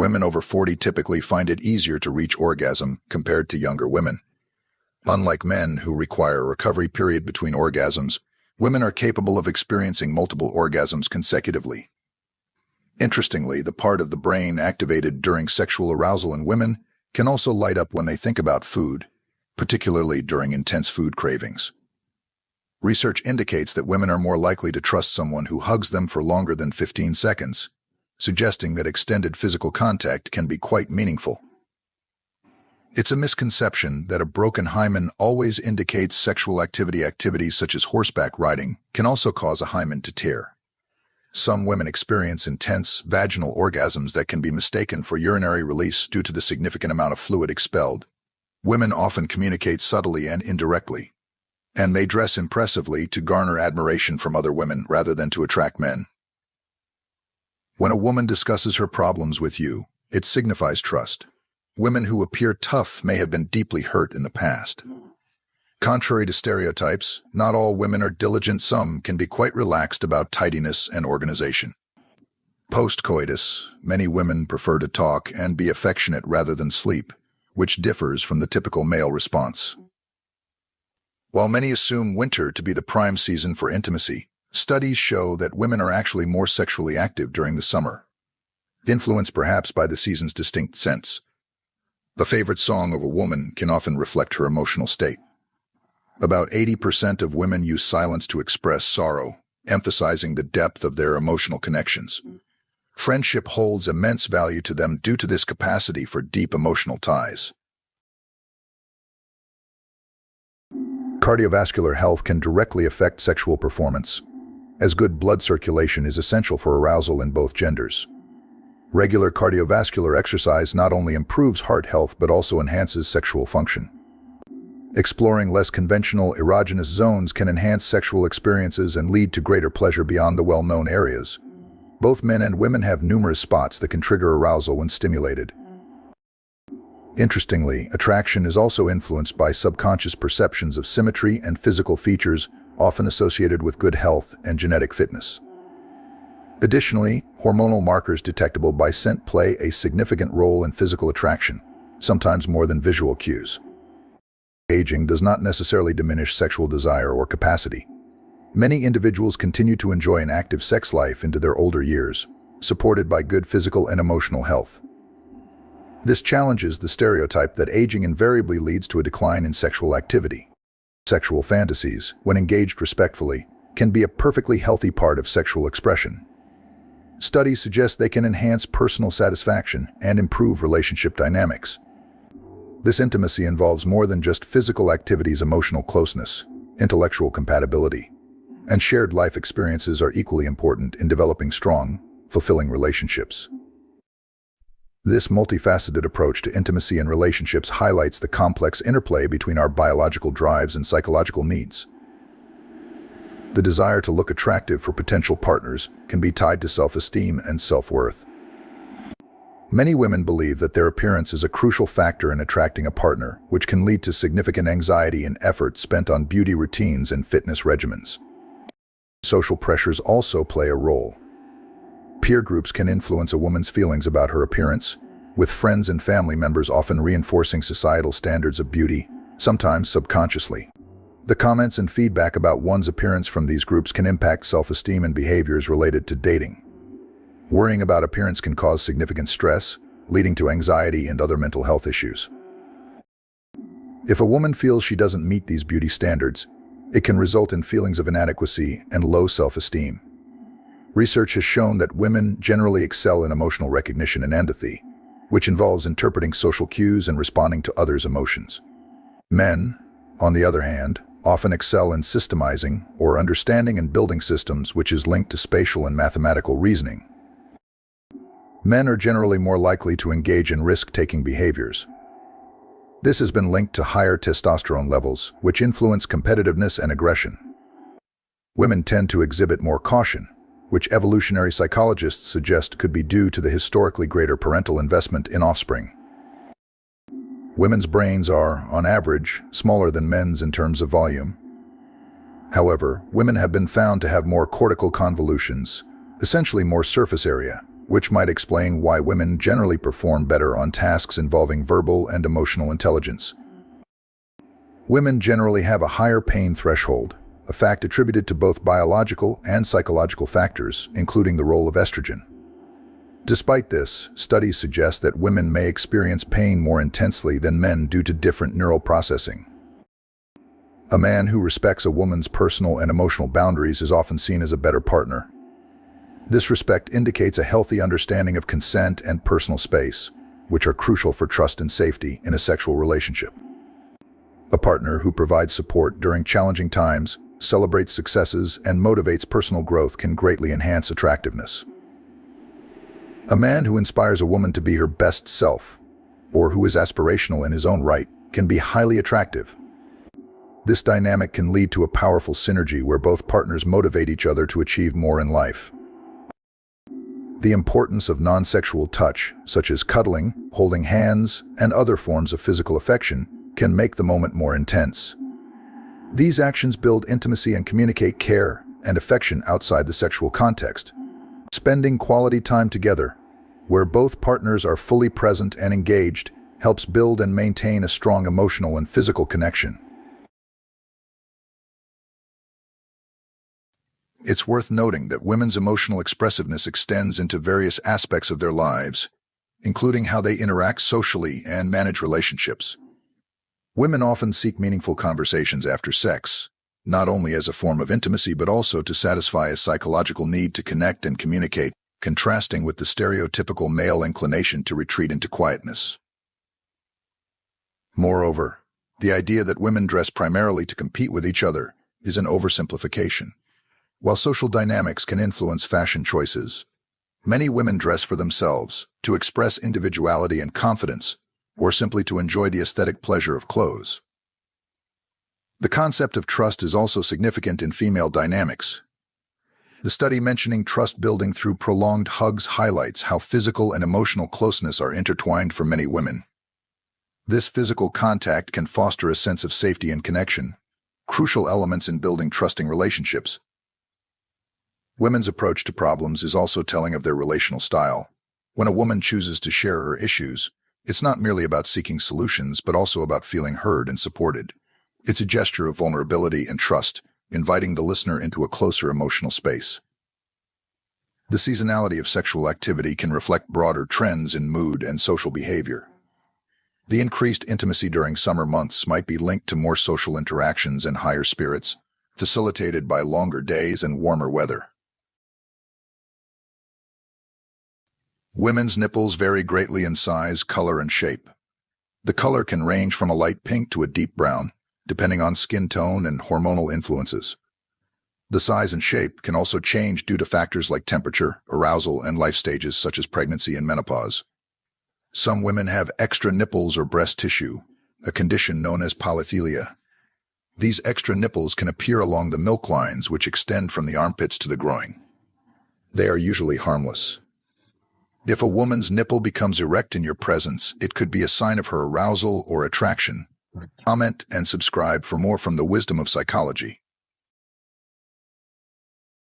Women over 40 typically find it easier to reach orgasm compared to younger women. Unlike men who require a recovery period between orgasms, women are capable of experiencing multiple orgasms consecutively. Interestingly, the part of the brain activated during sexual arousal in women can also light up when they think about food, particularly during intense food cravings. Research indicates that women are more likely to trust someone who hugs them for longer than 15 seconds, suggesting that extended physical contact can be quite meaningful. It's a misconception that a broken hymen always indicates sexual activity. Activities such as horseback riding can also cause a hymen to tear. Some women experience intense vaginal orgasms that can be mistaken for urinary release due to the significant amount of fluid expelled. Women often communicate subtly and indirectly, and may dress impressively to garner admiration from other women rather than to attract men. When a woman discusses her problems with you, it signifies trust. Women who appear tough may have been deeply hurt in the past. Contrary to stereotypes, not all women are diligent. Some can be quite relaxed about tidiness and organization. Post-coitus, many women prefer to talk and be affectionate rather than sleep, which differs from the typical male response. While many assume winter to be the prime season for intimacy, studies show that women are actually more sexually active during the summer, influenced perhaps by the season's distinct scents. The favorite song of a woman can often reflect her emotional state. About 80% of women use silence to express sorrow, emphasizing the depth of their emotional connections. Friendship holds immense value to them due to this capacity for deep emotional ties. Cardiovascular health can directly affect sexual performance, as good blood circulation is essential for arousal in both genders. Regular cardiovascular exercise not only improves heart health but also enhances sexual function. Exploring less conventional erogenous zones can enhance sexual experiences and lead to greater pleasure beyond the well-known areas. Both men and women have numerous spots that can trigger arousal when stimulated. Interestingly, attraction is also influenced by subconscious perceptions of symmetry and physical features, often associated with good health and genetic fitness. Additionally, hormonal markers detectable by scent play a significant role in physical attraction, sometimes more than visual cues. Aging does not necessarily diminish sexual desire or capacity. Many individuals continue to enjoy an active sex life into their older years, supported by good physical and emotional health. This challenges the stereotype that aging invariably leads to a decline in sexual activity. Sexual fantasies, when engaged respectfully, can be a perfectly healthy part of sexual expression. Studies suggest they can enhance personal satisfaction and improve relationship dynamics. This intimacy involves more than just physical activities. Emotional closeness, intellectual compatibility, and shared life experiences are equally important in developing strong, fulfilling relationships. This multifaceted approach to intimacy and relationships highlights the complex interplay between our biological drives and psychological needs. The desire to look attractive for potential partners can be tied to self-esteem and self-worth. Many women believe that their appearance is a crucial factor in attracting a partner, which can lead to significant anxiety and effort spent on beauty routines and fitness regimens. Social pressures also play a role. Peer groups can influence a woman's feelings about her appearance, with friends and family members often reinforcing societal standards of beauty, sometimes subconsciously. The comments and feedback about one's appearance from these groups can impact self-esteem and behaviors related to dating. Worrying about appearance can cause significant stress, leading to anxiety and other mental health issues. If a woman feels she doesn't meet these beauty standards, it can result in feelings of inadequacy and low self-esteem. Research has shown that women generally excel in emotional recognition and empathy, which involves interpreting social cues and responding to others' emotions. Men, on the other hand, often excel in systemizing or understanding and building systems, which is linked to spatial and mathematical reasoning. Men are generally more likely to engage in risk-taking behaviors. This has been linked to higher testosterone levels, which influence competitiveness and aggression. Women tend to exhibit more caution, which evolutionary psychologists suggest could be due to the historically greater parental investment in offspring. Women's brains are, on average, smaller than men's in terms of volume. However, women have been found to have more cortical convolutions, essentially more surface area, which might explain why women generally perform better on tasks involving verbal and emotional intelligence. Women generally have a higher pain threshold, a fact attributed to both biological and psychological factors, including the role of estrogen. Despite this, studies suggest that women may experience pain more intensely than men due to different neural processing. A man who respects a woman's personal and emotional boundaries is often seen as a better partner. This respect indicates a healthy understanding of consent and personal space, which are crucial for trust and safety in a sexual relationship. A partner who provides support during challenging times, celebrates successes, and motivates personal growth can greatly enhance attractiveness. A man who inspires a woman to be her best self, or who is aspirational in his own right, can be highly attractive. This dynamic can lead to a powerful synergy where both partners motivate each other to achieve more in life. The importance of non-sexual touch, such as cuddling, holding hands, and other forms of physical affection, can make the moment more intense. These actions build intimacy and communicate care and affection outside the sexual context. Spending quality time together, where both partners are fully present and engaged, helps build and maintain a strong emotional and physical connection. It's worth noting that women's emotional expressiveness extends into various aspects of their lives, including how they interact socially and manage relationships. Women often seek meaningful conversations after sex, not only as a form of intimacy but also to satisfy a psychological need to connect and communicate, contrasting with the stereotypical male inclination to retreat into quietness. Moreover, the idea that women dress primarily to compete with each other is an oversimplification. While social dynamics can influence fashion choices, many women dress for themselves, to express individuality and confidence, or simply to enjoy the aesthetic pleasure of clothes. The concept of trust is also significant in female dynamics. The study mentioning trust building through prolonged hugs highlights how physical and emotional closeness are intertwined for many women. This physical contact can foster a sense of safety and connection, crucial elements in building trusting relationships. Women's approach to problems is also telling of their relational style. When a woman chooses to share her issues, it's not merely about seeking solutions, but also about feeling heard and supported. It's a gesture of vulnerability and trust, inviting the listener into a closer emotional space. The seasonality of sexual activity can reflect broader trends in mood and social behavior. The increased intimacy during summer months might be linked to more social interactions and higher spirits, facilitated by longer days and warmer weather. Women's nipples vary greatly in size, color, and shape. The color can range from a light pink to a deep brown, depending on skin tone and hormonal influences. The size and shape can also change due to factors like temperature, arousal, and life stages such as pregnancy and menopause. Some women have extra nipples or breast tissue, a condition known as polythelia. These extra nipples can appear along the milk lines which extend from the armpits to the groin. They are usually harmless. If a woman's nipple becomes erect in your presence, it could be a sign of her arousal or attraction. Comment and subscribe for more from the wisdom of psychology.